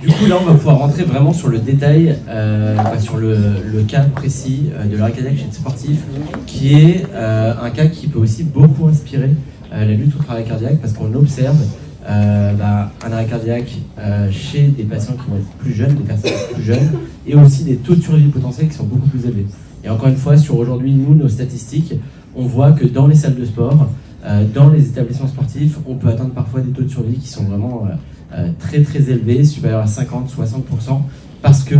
Du coup, là, on va pouvoir rentrer vraiment sur le détail, sur le cas précis de l'arrêt cardiaque chez le sportif, qui est un cas qui peut aussi beaucoup inspirer la lutte contre l'arrêt cardiaque, parce qu'on observe un arrêt cardiaque chez des patients qui vont être plus jeunes, des personnes plus jeunes, et aussi des taux de survie potentiels qui sont beaucoup plus élevés. Et encore une fois, sur aujourd'hui, nous, nos statistiques, on voit que dans les salles de sport, dans les établissements sportifs, on peut atteindre parfois des taux de survie qui sont vraiment très très élevés, supérieurs à 50-60%, parce que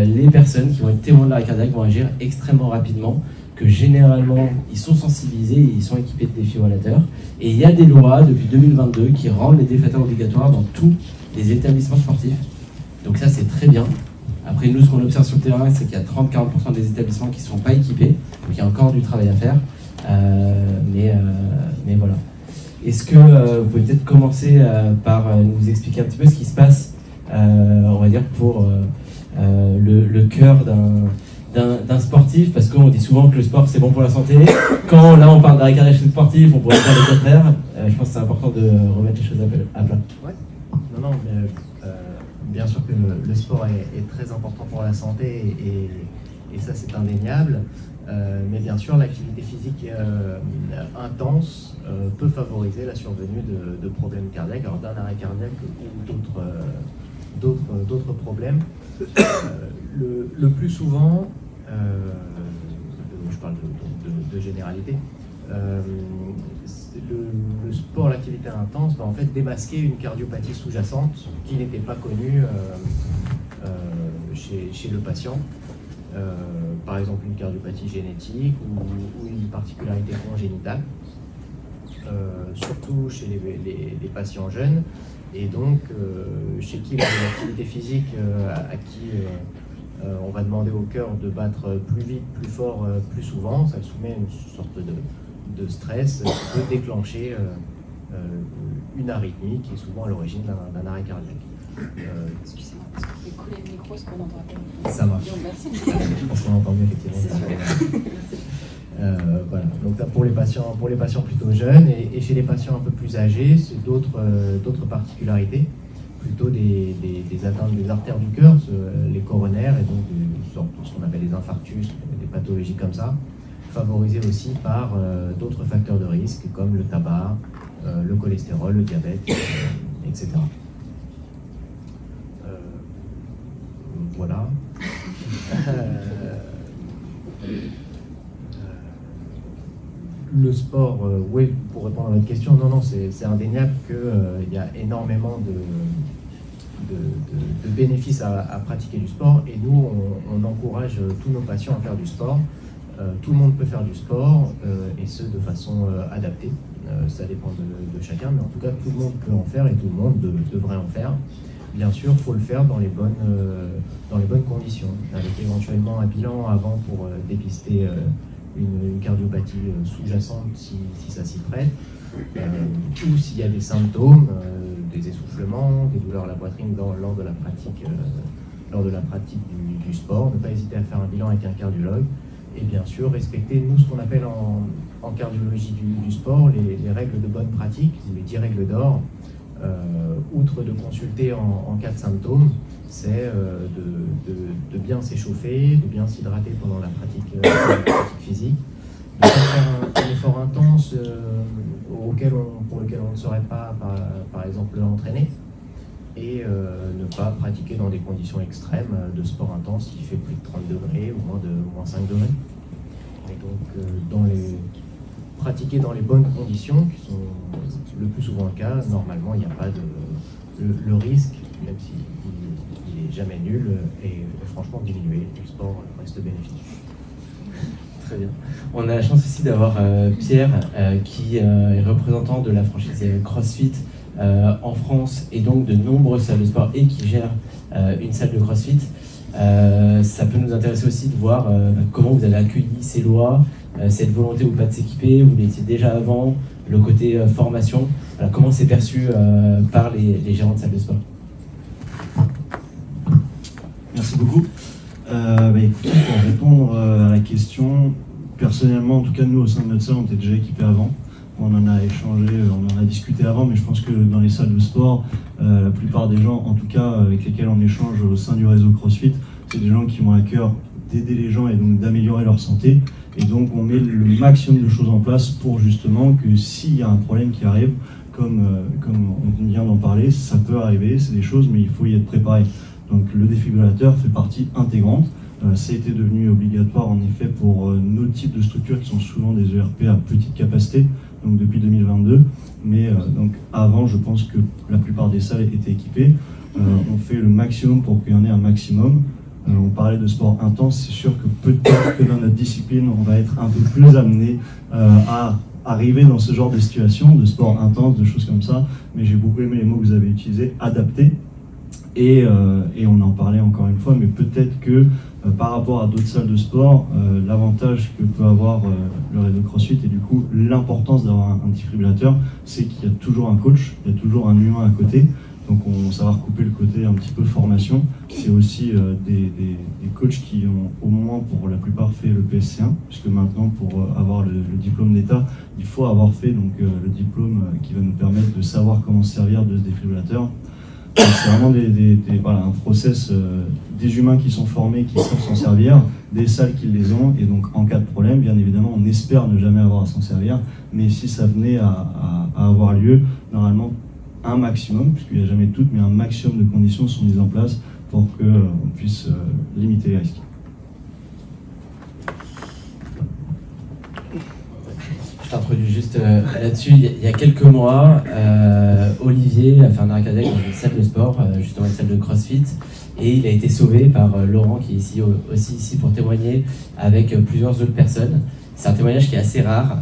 les personnes qui vont être témoins de l'arrêt cardiaque vont agir extrêmement rapidement, que généralement ils sont sensibilisés et ils sont équipés de défibrillateurs. Et il y a des lois depuis 2022 qui rendent les défibrillateurs obligatoires dans tous les établissements sportifs. Donc ça, c'est très bien. Après, nous, ce qu'on observe sur le terrain, c'est qu'il y a 30-40% des établissements qui ne sont pas équipés, donc il y a encore du travail à faire. Mais voilà. Est-ce que vous pouvez peut-être commencer par nous expliquer un petit peu ce qui se passe, on va dire, pour le cœur d'un sportif, parce qu'on dit souvent que le sport c'est bon pour la santé. Quand là on parle d'arrêt cardiaque chez le sportif, on pourrait faire le contraire. Je pense que c'est important de remettre les choses à plat. Ouais. Non, mais bien sûr que le sport est très important pour la santé et ça c'est indéniable. Mais bien sûr, l'activité physique intense peut favoriser la survenue de problèmes cardiaques, alors d'un arrêt cardiaque ou d'autres problèmes. Le plus souvent, je parle de généralité, le sport, l'activité intense va en fait démasquer une cardiopathie sous-jacente qui n'était pas connue chez le patient. Par exemple une cardiopathie génétique ou une particularité congénitale, surtout chez les patients jeunes, et donc chez qui l'activité physique à qui on va demander au cœur de battre plus vite, plus fort, plus souvent, ça le soumet à une sorte de stress qui peut déclencher une arythmie qui est souvent à l'origine d'un arrêt cardiaque. Excusez-moi, est-ce que vous pouvez coller le micro, est-ce qu'on entend bien? Ça marche. Merci. Je pense qu'on entend mieux effectivement. Voilà. Donc là, pour les patients plutôt jeunes et chez les patients un peu plus âgés, c'est d'autres particularités, plutôt des atteintes des artères du cœur, les coronaires et donc ce qu'on appelle les infarctus, des pathologies comme ça, favorisées aussi par d'autres facteurs de risque comme le tabac, le cholestérol, le diabète, etc. Voilà. Le sport, oui, pour répondre à votre question, non, c'est indéniable qu'il y a énormément de bénéfices à pratiquer du sport, et nous, on encourage tous nos patients à faire du sport. Tout le monde peut faire du sport, et ce, de façon adaptée. Ça dépend de chacun, mais en tout cas, tout le monde peut en faire, et tout le monde devrait en faire. Bien sûr, il faut le faire dans les bonnes conditions, avec éventuellement un bilan avant pour dépister une cardiopathie sous-jacente si ça s'y prête, ou s'il y a des symptômes, des essoufflements, des douleurs à la poitrine lors de la pratique du sport. Ne pas hésiter à faire un bilan avec un cardiologue, et bien sûr respecter, nous, ce qu'on appelle en cardiologie du sport, les règles de bonne pratique, les 10 règles d'or. Outre de consulter en cas de symptômes, c'est de bien s'échauffer, de bien s'hydrater pendant la pratique physique, de faire un effort intense pour lequel on ne serait pas, par exemple, entraîné, et ne pas pratiquer dans des conditions extrêmes de sport intense qui fait plus de 30 degrés ou moins 5 degrés. Et donc, pratiquer dans les bonnes conditions, qui sont le plus souvent le cas, normalement il n'y a pas le risque, même s'il n'est jamais nul, est franchement diminué. Le sport reste bénéfique. Très bien. On a la chance aussi d'avoir Pierre, qui est représentant de la franchise CrossFit en France, et donc de nombreuses salles de sport, et qui gère une salle de CrossFit. Ça peut nous intéresser aussi de voir comment vous avez accueilli ces lois, cette volonté ou pas de s'équiper. Vous l'étiez déjà avant, le côté formation. Alors, comment c'est perçu par les gérants de salles de sport? Merci beaucoup. Écoutez, pour répondre à la question, personnellement, en tout cas nous au sein de notre salle, on était déjà équipés avant. on en a échangé, on en a discuté avant, mais je pense que dans les salles de sport, la plupart des gens, en tout cas avec lesquels on échange au sein du réseau CrossFit, c'est des gens qui ont à cœur d'aider les gens et donc d'améliorer leur santé. Et donc on met le maximum de choses en place pour justement que s'il y a un problème qui arrive, comme on vient d'en parler, ça peut arriver, c'est des choses, mais il faut y être préparé. Donc le défibrillateur fait partie intégrante. Ça a été devenu obligatoire en effet pour nos types de structures qui sont souvent des ERP à petite capacité, donc depuis 2022. Mais donc avant, je pense que la plupart des salles étaient équipées. On fait le maximum pour qu'il y en ait un maximum. On parlait de sport intense, c'est sûr que peut-être que dans notre discipline, on va être un peu plus amené à arriver dans ce genre de situation, de sport intense, de choses comme ça. Mais j'ai beaucoup aimé les mots que vous avez utilisés, adapté. Et on en parlait encore une fois, mais peut-être que par rapport à d'autres salles de sport, l'avantage que peut avoir le réseau CrossFit et du coup l'importance d'avoir un défibrillateur, c'est qu'il y a toujours un coach, il y a toujours un humain à côté. Donc on va savoir couper le côté un petit peu formation. C'est aussi des coachs qui ont au moins pour la plupart fait le PSC1, puisque maintenant pour avoir le diplôme d'État, il faut avoir fait donc, le diplôme qui va nous permettre de savoir comment se servir de ce défibrillateur. C'est vraiment voilà, un process, des humains qui sont formés, qui savent s'en servir, des salles qui les ont, et donc en cas de problème, bien évidemment, on espère ne jamais avoir à s'en servir, mais si ça venait à avoir lieu, normalement, un maximum, puisqu'il n'y a jamais de toutes, mais un maximum de conditions sont mises en place pour qu'on puisse limiter les risques. Je t'introduis juste là-dessus. Il y a quelques mois, Olivier a fait un arrêt cardiaque dans une salle de sport, justement une salle de CrossFit, et il a été sauvé par Laurent, qui est ici, aussi ici pour témoigner avec plusieurs autres personnes. C'est un témoignage qui est assez rare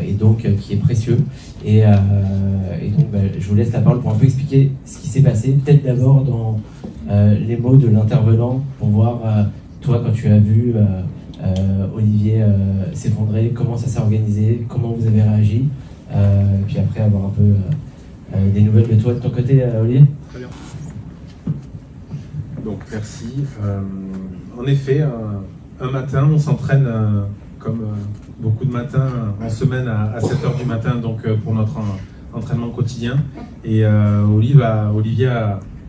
et donc qui est précieux. Et donc je vous laisse la parole pour un peu expliquer ce qui s'est passé. Peut-être d'abord dans les mots de l'intervenant pour voir, toi, quand tu as vu Olivier s'effondrer, comment ça s'est organisé, comment vous avez réagi, et puis après avoir un peu des nouvelles de toi de ton côté, Olivier. Très bien. Donc merci. En effet, un matin, on s'entraîne comme beaucoup de matins en semaine à 7h du matin, donc pour notre entraînement quotidien. Et Olivier,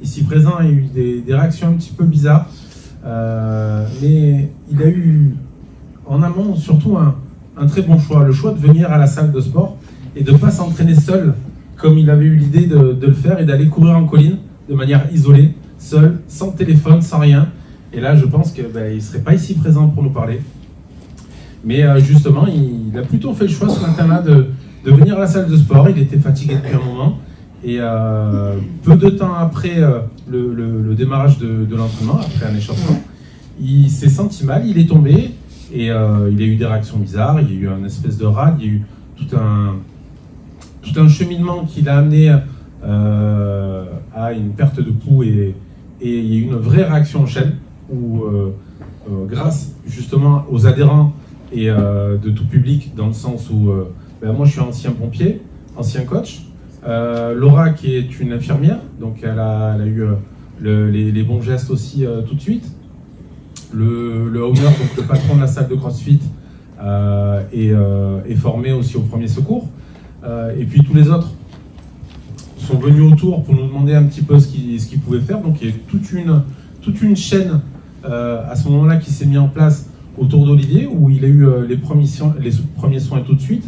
ici présent, a eu des réactions un petit peu bizarres, mais il a eu en amont surtout un très bon choix, le choix de venir à la salle de sport et de ne pas s'entraîner seul, comme il avait eu l'idée de le faire, et d'aller courir en colline de manière isolée, seul, sans téléphone, sans rien. Et là, je pense qu'il ne serait pas ici présent pour nous parler. Mais justement, il a plutôt fait le choix ce matin-là de venir à la salle de sport. Il était fatigué depuis un moment. Et peu de temps après le démarrage de l'entraînement, après un échauffement, il s'est senti mal, il est tombé. Et il a eu des réactions bizarres, il y a eu une espèce de rade, il y a eu tout un cheminement qui l'a amené à une perte de pouls. Et il y a eu une vraie réaction en chaîne où, grâce justement aux adhérents et de tout public, dans le sens où moi je suis ancien pompier, ancien coach, Laura qui est une infirmière, donc elle a eu les bons gestes aussi tout de suite, le owner, donc le patron de la salle de CrossFit, est formé aussi au premier secours, et puis tous les autres sont venus autour pour nous demander un petit peu ce qu'ils pouvaient faire. Donc il y a toute une chaîne à ce moment-là qui s'est mise en place autour d'Olivier, où il a eu les premiers soins tout de suite.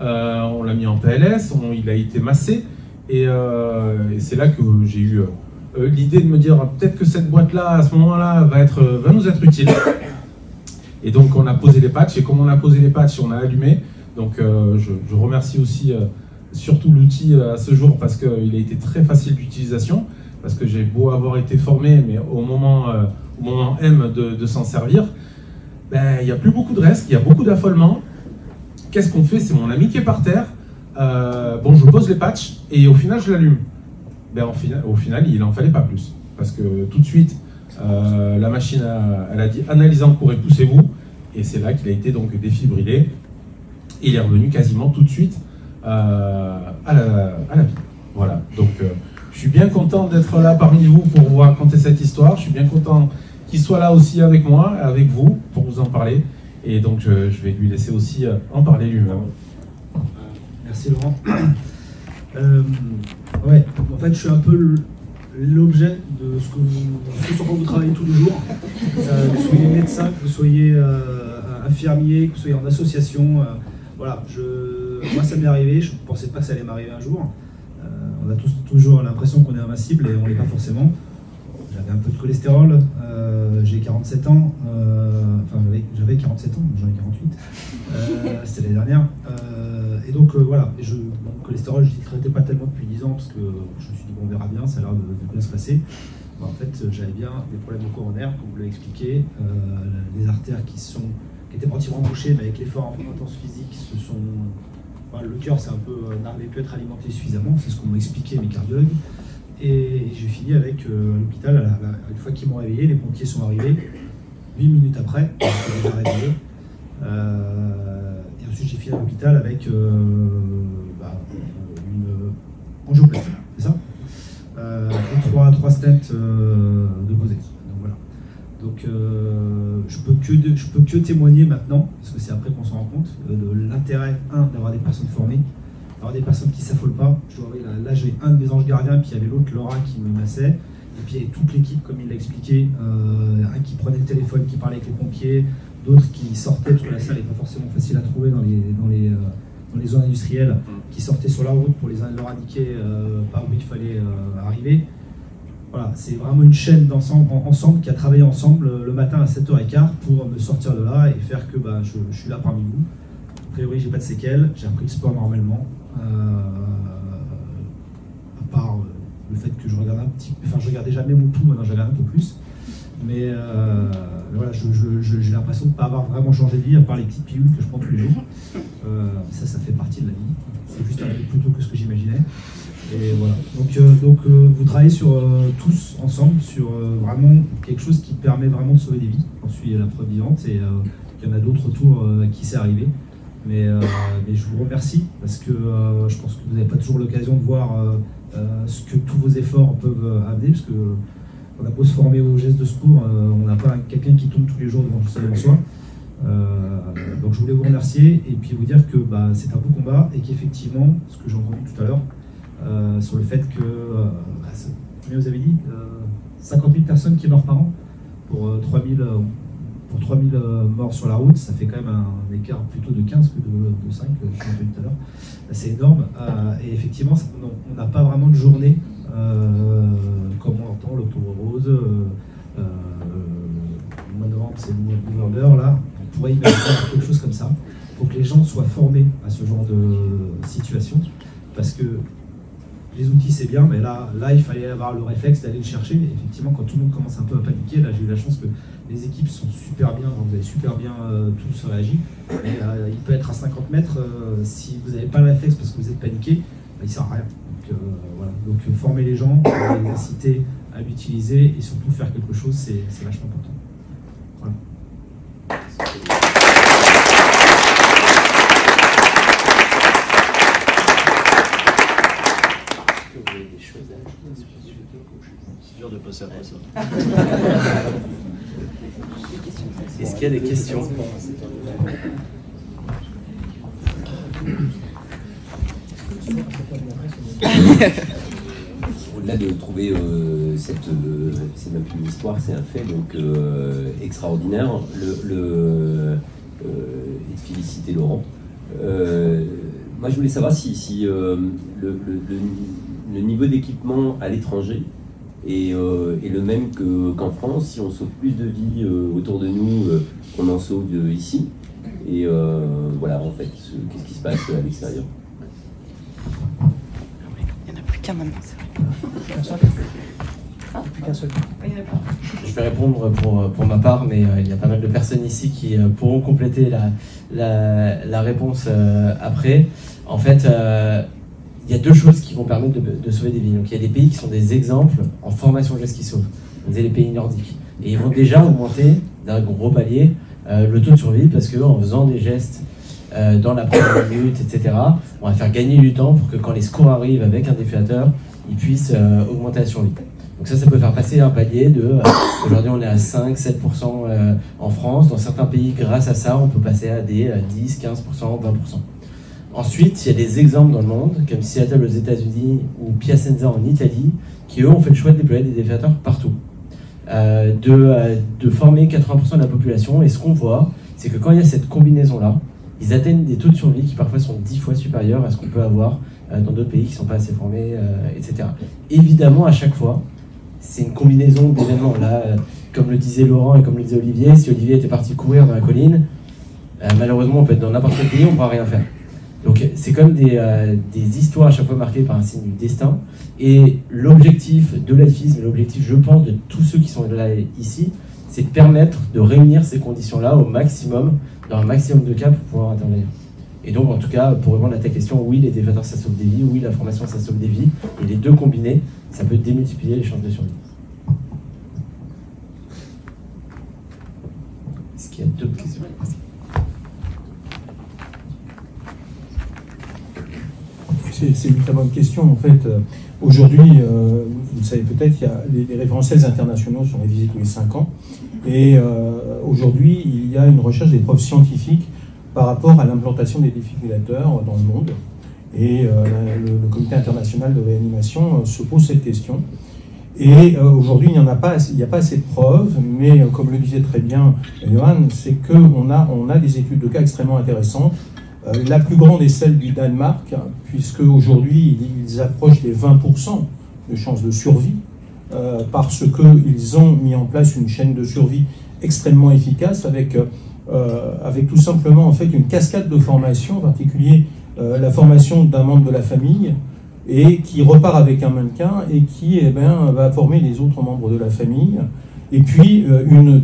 On l'a mis en PLS, il a été massé, et c'est là que j'ai eu l'idée de me dire peut-être que cette boîte-là, à ce moment-là, va nous être utile. Et donc on a posé les patchs, et comme on a posé les patchs, on a allumé. Donc je remercie aussi surtout l'outil à ce jour, parce qu'il a été très facile d'utilisation, parce que j'ai beau avoir été formé, mais au moment M de s'en servir, il n'y a plus beaucoup de risques, il y a beaucoup d'affolement. Qu'est-ce qu'on fait? C'est mon ami qui est par terre. Je pose les patchs et au final je l'allume. Au final, il n'en fallait pas plus, parce que tout de suite la machine elle a dit analysez en cours et poussez-vous, et c'est là qu'il a été donc défibrillé, et il est revenu quasiment tout de suite à la vie. Voilà, donc je suis bien content d'être là parmi vous pour vous raconter cette histoire. Je suis bien content qu'il soit là aussi avec moi, avec vous, pour vous en parler. Et donc je vais lui laisser aussi en parler lui-même. Merci Laurent. Ouais, en fait, je suis un peu l'objet de ce sur quoi vous travaillez tous les jours. Que vous soyez médecin, que vous soyez infirmier, que vous soyez en association. Voilà, moi ça m'est arrivé, je ne pensais pas que ça allait m'arriver un jour. On a toujours l'impression qu'on est invincible et on ne l'est pas forcément. J'avais un peu de cholestérol, j'ai 47 ans, enfin j'avais 47 ans, j'en ai 48, c'était l'année dernière. Et donc voilà, mon cholestérol je ne traitais pas tellement depuis 10 ans parce que je me suis dit bon on verra bien, ça a l'air de bien se passer. Bon, en fait j'avais bien des problèmes de coronaire, comme vous l'avez expliqué, les artères qui étaient pratiquement bouchées, mais avec l'effort en intense physique, le cœur n'avait pu être alimenté suffisamment, c'est ce qu'on m'a expliqué mes cardiologues. Et j'ai fini avec l'hôpital, une fois qu'ils m'ont réveillé, les pompiers sont arrivés, 8 minutes après, j'étais déjà réveillé. Et ensuite j'ai fini à l'hôpital avec une angioplastie, c'est ça, et trois stents de posés. Donc voilà. Donc je peux que témoigner maintenant, parce que c'est après qu'on s'en rend compte, de l'intérêt, d'avoir des personnes formées, d'avoir des personnes qui ne s'affolent pas. Là j'ai un de mes anges gardiens, puis il y avait l'autre, Laura, qui me massait, et puis il y avait toute l'équipe, comme il l'a expliqué, un qui prenait le téléphone, qui parlait avec les pompiers, d'autres qui sortaient, parce que la salle n'est pas forcément facile à trouver dans les zones industrielles, qui sortaient sur la route pour leur indiquer par où il fallait arriver. Voilà, c'est vraiment une chaîne ensemble qui a travaillé ensemble le matin à 7h15 pour me sortir de là et faire que je suis là parmi vous. A priori, j'ai pas de séquelles, j'ai repris le sport normalement, à part le fait que je regarde je regardais jamais mon pouls, maintenant je regarde un peu plus. Mais voilà, j'ai l'impression de ne pas avoir vraiment changé de vie, à part les petites pilules que je prends tous les jours. Ça fait partie de la vie. C'est juste arrivé plus tôt que ce que j'imaginais. Et voilà. Donc vous travaillez tous ensemble sur vraiment quelque chose qui permet vraiment de sauver des vies. J'en suis la preuve vivante et il y en a d'autres autour à qui c'est arrivé. Mais je vous remercie parce que je pense que vous n'avez pas toujours l'occasion de voir ce que tous vos efforts peuvent amener, parce que on a beau se former aux gestes de secours, on n'a pas quelqu'un qui tourne tous les jours devant soi. Donc je voulais vous remercier et puis vous dire que c'est un beau combat et qu'effectivement, ce que j'ai entendu tout à l'heure, sur le fait que, combien vous avez dit, 50 000 personnes qui meurent par an pour 3000 morts sur la route, ça fait quand même un écart plutôt de 15 que de 5, comme j'ai entendu tout à l'heure. C'est énorme. Et effectivement, on n'a pas vraiment de journée comme on entend l'Octobre Rose, le mois de novembre, c'est le November, là. On pourrait imaginer quelque chose comme ça pour que les gens soient formés à ce genre de situation. Parce que les outils, c'est bien, mais là, il fallait avoir le réflexe d'aller le chercher. Et effectivement, quand tout le monde commence un peu à paniquer, là, j'ai eu la chance que les équipes sont super bien, vous avez super bien tous réagi. Mais il peut être à 50 mètres, si vous n'avez pas le réflexe parce que vous êtes paniqué, il ne sert à rien. Voilà. Donc former les gens, les inciter à l'utiliser et surtout faire quelque chose, c'est vachement important. Voilà. C'est dur de passer après ça. Est-ce qu'il y a des questions? Au-delà de trouver c'est même plus une histoire, c'est un fait donc extraordinaire, et de féliciter Laurent. Moi je voulais savoir si le niveau d'équipement à l'étranger est le même qu'en France, si on sauve plus de vies autour de nous qu'on en sauve ici. Et voilà, en fait, qu'est-ce qui se passe à l'extérieur? Il n'y en a plus qu'un maintenant, c'est vrai. Plus qu'un seul. Je vais répondre pour ma part, mais il y a pas mal de personnes ici qui pourront compléter la réponse après. En fait, il y a deux choses qui vont permettre de sauver des vies. Donc, il y a des pays qui sont des exemples en formation gestes qui sauvent. On disait les pays nordiques. Et ils vont déjà augmenter d'un gros palier le taux de survie parce qu'en faisant des gestes dans la première minute, etc., on va faire gagner du temps pour que quand les secours arrivent avec un défibrillateur, ils puissent augmenter la survie. Donc ça peut faire passer un palier de... aujourd'hui, on est à 5-7% en France. Dans certains pays, grâce à ça, on peut passer à des 10, 15%, 20%. Ensuite, il y a des exemples dans le monde, comme Seattle aux États-Unis ou Piacenza en Italie, qui eux ont fait le choix de déployer des défibrillateurs partout, de former 80% de la population. Et ce qu'on voit, c'est que quand il y a cette combinaison-là, ils atteignent des taux de survie qui parfois sont 10 fois supérieurs à ce qu'on peut avoir dans d'autres pays qui ne sont pas assez formés, etc. Évidemment, à chaque fois, c'est une combinaison d'événements. Là, comme le disait Laurent et comme le disait Olivier, si Olivier était parti courir dans la colline, malheureusement, on peut être dans n'importe quel pays, on ne pourra rien faire. Donc c'est comme des histoires à chaque fois marquées par un signe du destin. Et l'objectif de l'AIFISM, l'objectif, je pense, de tous ceux qui sont là ici, c'est de permettre de réunir ces conditions-là au maximum, dans un maximum de cas pour pouvoir intervenir. Et donc, en tout cas, pour répondre à ta question, oui, les défibrillateurs, ça sauve des vies, oui, la formation, ça sauve des vies, et les deux combinés, ça peut démultiplier les chances de survie. Est-ce qu'il y a d'autres questions ? C'est une très bonne question. En fait, aujourd'hui, vous le savez peut-être, il y a les référentiels internationaux sont révisés tous les 5 ans. Et aujourd'hui, il y a une recherche des preuves scientifiques par rapport à l'implantation des défibrillateurs dans le monde. Et le Comité international de réanimation se pose cette question. Et aujourd'hui, il n'y a pas assez de preuves, mais comme le disait très bien Johan, c'est qu'on a des études de cas extrêmement intéressantes. La plus grande est celle du Danemark, puisque aujourd'hui ils approchent les 20% de chances de survie, parce qu'ils ont mis en place une chaîne de survie extrêmement efficace avec tout simplement en fait une cascade de formation, en particulier la formation d'un membre de la famille, et qui repart avec un mannequin et qui va former les autres membres de la famille. Et puis une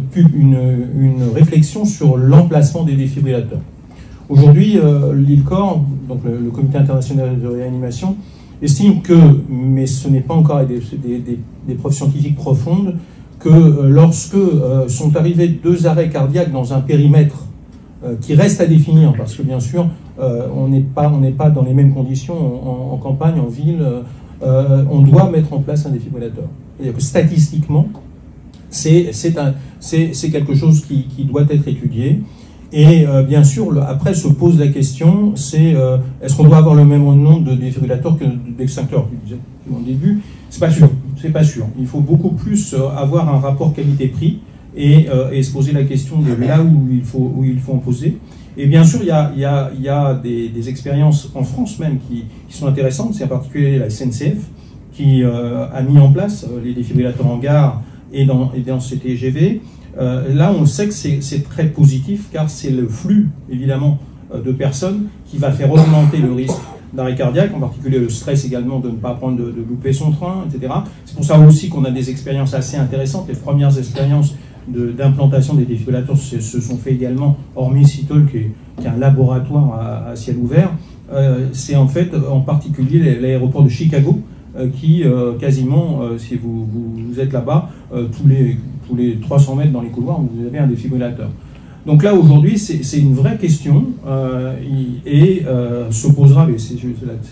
réflexion sur l'emplacement des défibrillateurs. Aujourd'hui, l'ILCOR, donc le Comité international de réanimation, estime que, mais ce n'est pas encore des preuves scientifiques profondes, que lorsque sont arrivés 2 arrêts cardiaques dans un périmètre qui reste à définir, parce que bien sûr, on n'est pas dans les mêmes conditions en campagne, en ville, on doit mettre en place un défibrillateur. C'est-à-dire que statistiquement, c'est quelque chose qui doit être étudié. Et bien sûr, après se pose la question, c'est est-ce qu'on doit avoir le même nombre de défibrillateurs que d'extincteurs? Au début, c'est pas sûr. Il faut beaucoup plus avoir un rapport qualité-prix et se poser la question de là où il faut en poser. Et bien sûr, il y a des expériences en France même qui sont intéressantes. C'est en particulier la SNCF qui a mis en place les défibrillateurs en gare et dans ces TGV. Là, on sait que c'est très positif, car c'est le flux, évidemment, de personnes qui va faire augmenter le risque d'arrêt cardiaque, en particulier le stress également de ne pas de louper son train, etc. C'est pour ça aussi qu'on a des expériences assez intéressantes. Les premières expériences d'implantation des défibrillateurs se sont faites également, hormis Seattle, qui est un laboratoire à ciel ouvert. C'est en fait, en particulier, l'aéroport de Chicago, qui quasiment, si vous êtes là-bas, tous les 300 mètres dans les couloirs, vous avez un défibrillateur. Donc là, aujourd'hui, c'est une vraie question et se posera, mais c'est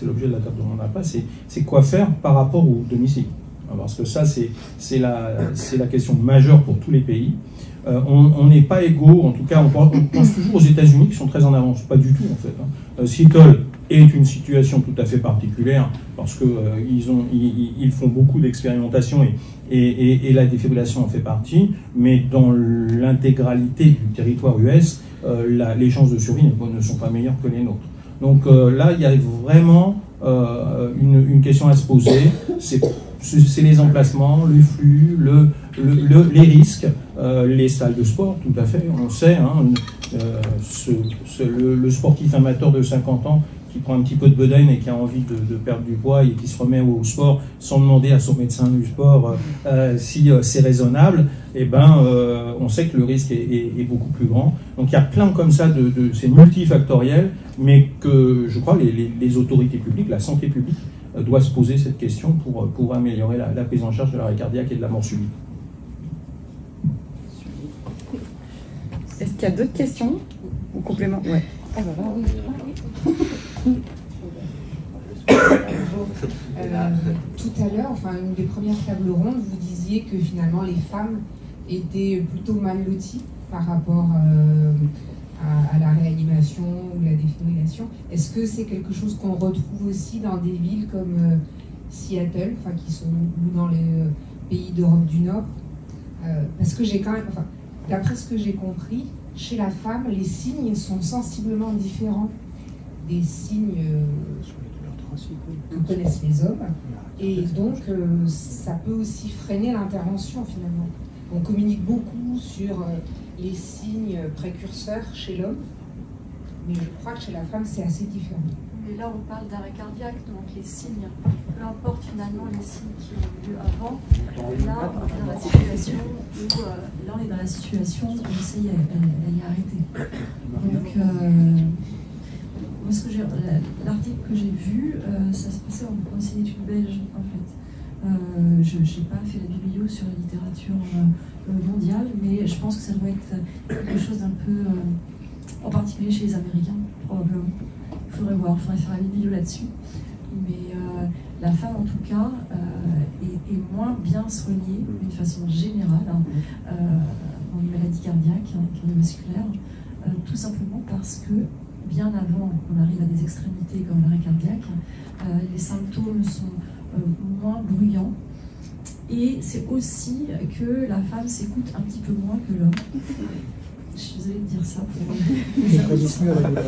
l'objet de la table dont on n'a pas, c'est quoi faire par rapport au domicile. Parce que ça, c'est la question majeure pour tous les pays. On n'est pas égaux, en tout cas, on pense toujours aux États-Unis qui sont très en avance, pas du tout en fait. Seattle est une situation tout à fait particulière parce qu'ils font beaucoup d'expérimentation et la défibrillation en fait partie, mais dans l'intégralité du territoire US, les chances de survie ne sont pas meilleures que les nôtres. Donc là, il y a vraiment une question à se poser, c'est les emplacements, le flux, les risques, les salles de sport, tout à fait, on sait, le sportif amateur de 50 ans qui prend un petit peu de bedaine et qui a envie de perdre du poids et qui se remet au sport sans demander à son médecin du sport si c'est raisonnable, on sait que le risque est beaucoup plus grand. Donc il y a plein comme ça c'est multifactoriel, mais que je crois les autorités publiques, la santé publique, doit se poser cette question pour améliorer la prise en charge de l'arrêt cardiaque et de la mort subite. Est-ce qu'il y a d'autres questions ou compléments? Ouais. Ah bah oui. Tout à l'heure, enfin une des premières tables rondes, vous disiez que finalement les femmes étaient plutôt mal loties par rapport à la réanimation ou la défibrillation. Est-ce que c'est quelque chose qu'on retrouve aussi dans des villes comme Seattle, enfin, qui sont ou dans les pays d'Europe du Nord? Parce que j'ai quand même, enfin, d'après ce que j'ai compris, chez la femme, les signes sont sensiblement différents des signes que connaissent les hommes, et donc ça peut aussi freiner l'intervention finalement. On communique beaucoup sur les signes précurseurs chez l'homme, mais je crois que chez la femme c'est assez différent. Et là on parle d'arrêt cardiaque, donc les signes, peu importe finalement les signes qui ont eu avant, là on est dans la situation où là on est dans la situation où ça y est, elle est arrêtée. Donc l'article que j'ai vu, ça se passait en conseil d'études belge en fait. Je n'ai pas fait la biblio sur la littérature mondiale, mais je pense que ça doit être quelque chose d'un peu, en particulier chez les Américains, probablement. Il faudrait voir, il faudrait faire la biblio là-dessus. Mais la femme, en tout cas, est moins bien soignée d'une façon générale dans les maladies cardiaques, cardiovasculaires, tout simplement parce que bien avant qu'on arrive à des extrémités comme l'arrêt cardiaque, les symptômes sont moins bruyants. Et c'est aussi que la femme s'écoute un petit peu moins que l'homme. Je suis désolée de dire ça pour les hommes.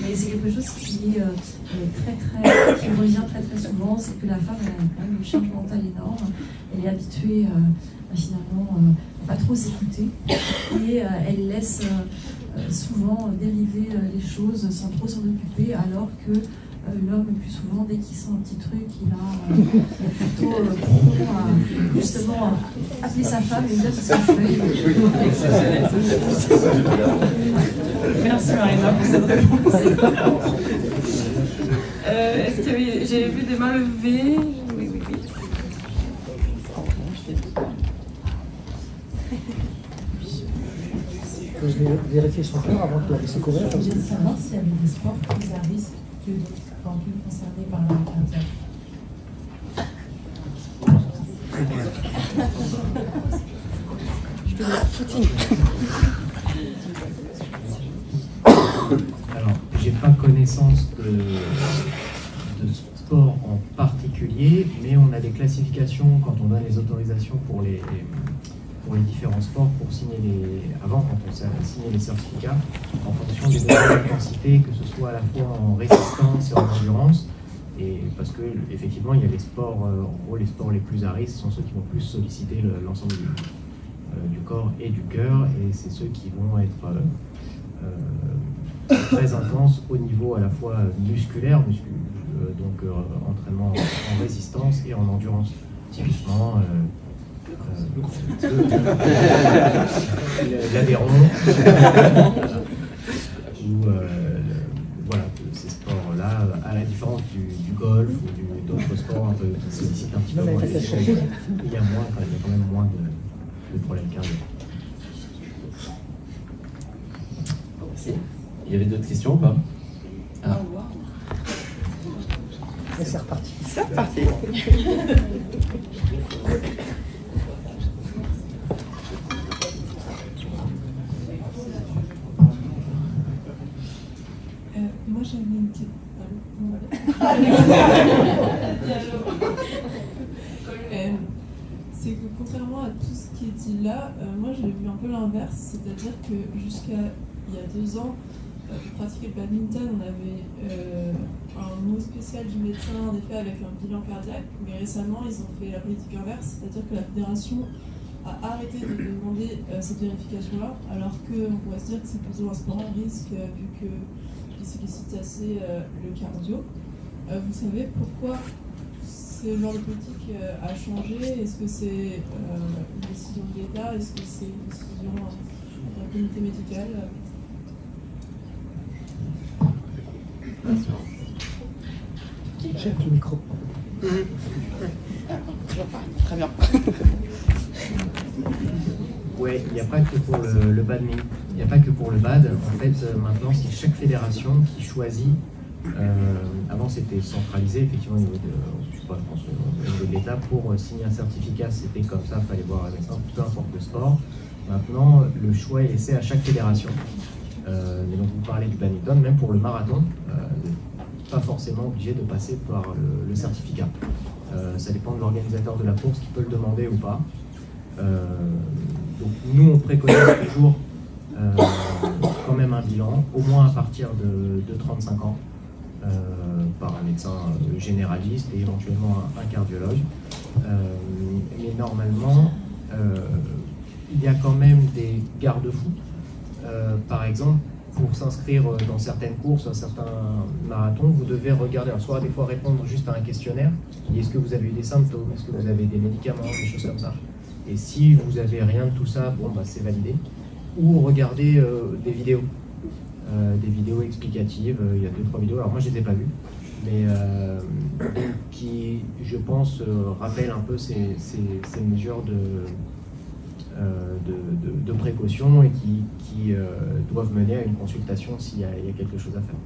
Mais c'est quelque chose qui est qui revient très très souvent, c'est que la femme elle a quand même une charge mentale énorme. Elle est habituée finalement à pas trop s'écouter et elle laisse souvent dériver les choses sans trop s'en occuper, alors que l'homme, le plus souvent, dès qu'il sent un petit truc, il a plutôt prompt à justement appeler sa femme et dire ce qu'il fait. Merci Marina pour cette réponse. Est-ce qu'il y avait... J'ai vu des mains levées. Oui. Je vais vérifier son cœur avant de la laisser courir. Je voulais savoir s'il y avait des sports plus à risque que d'autres, enfin, plus concernés par l'arrêt cardiaque. Je peux dire footing. Alors, j'ai pas connaissance de sport en particulier, mais on a des classifications quand on donne les autorisations pour les différents sports, pour signer avant, quand on signait les certificats, en fonction des degrés d'intensité, que ce soit à la fois en résistance et en endurance, et parce que effectivement il y a les sports, en gros les sports les plus à risque sont ceux qui vont plus solliciter l'ensemble du corps et du cœur, et c'est ceux qui vont être très intenses au niveau à la fois musculaire, donc entraînement en résistance et en endurance, typiquement l'aviron ou voilà, ces sports-là, à la différence du golf ou d'autres sports un peu qui sollicitent un petit peu moins les choses, il y a quand même moins de problèmes cardiaques. Merci. Il y avait d'autres questions ou pas? Ah. Et c'est reparti. C'est reparti. Moi j'avais une petite... c'est que contrairement à tout ce qui est dit là, moi j'ai vu un peu l'inverse, c'est-à-dire que jusqu'à il y a 2 ans, pour pratiquer le badminton, on avait un mot spécial du médecin, en effet, avec un bilan cardiaque, mais récemment ils ont fait la politique inverse, c'est-à-dire que la fédération a arrêté de demander cette vérification-là, alors qu'on pourrait se dire que c'est plutôt un sport à risque, vu qu'il sollicite assez le cardio. Vous savez pourquoi ce genre de politique a changé? Est-ce que c'est une décision de l'État? Est-ce que c'est une décision d'un comité médical? Check le micro. Très bien. Ouais, il n'y a pas que pour le badminton, il n'y a pas que pour le bad. En fait, maintenant, c'est chaque fédération qui choisit. Avant, c'était centralisé, effectivement, au niveau de l'État. Pour signer un certificat, c'était comme ça, il fallait voir avec ça, peu importe le sport. Maintenant, le choix est laissé à chaque fédération. Mais donc vous parlez du badminton, même pour le marathon, pas forcément obligé de passer par le certificat. Ça dépend de l'organisateur de la course qui peut le demander ou pas. Donc nous on préconise toujours quand même un bilan, au moins à partir de 35 ans, par un médecin généraliste et éventuellement un cardiologue. Mais normalement, il y a quand même des garde-fous. Par exemple, pour s'inscrire dans certaines courses, à certains marathons, vous devez regarder, alors soit des fois répondre juste à un questionnaire, est-ce que vous avez eu des symptômes, est-ce que vous avez des médicaments, des choses comme ça. Et si vous n'avez rien de tout ça, bon, bah, c'est validé. Ou regarder des vidéos explicatives, il y a 2-3 vidéos, alors moi je ne les ai pas vues, mais qui, je pense, rappellent un peu ces mesures de précaution et qui doivent mener à une consultation s'il y a quelque chose à faire.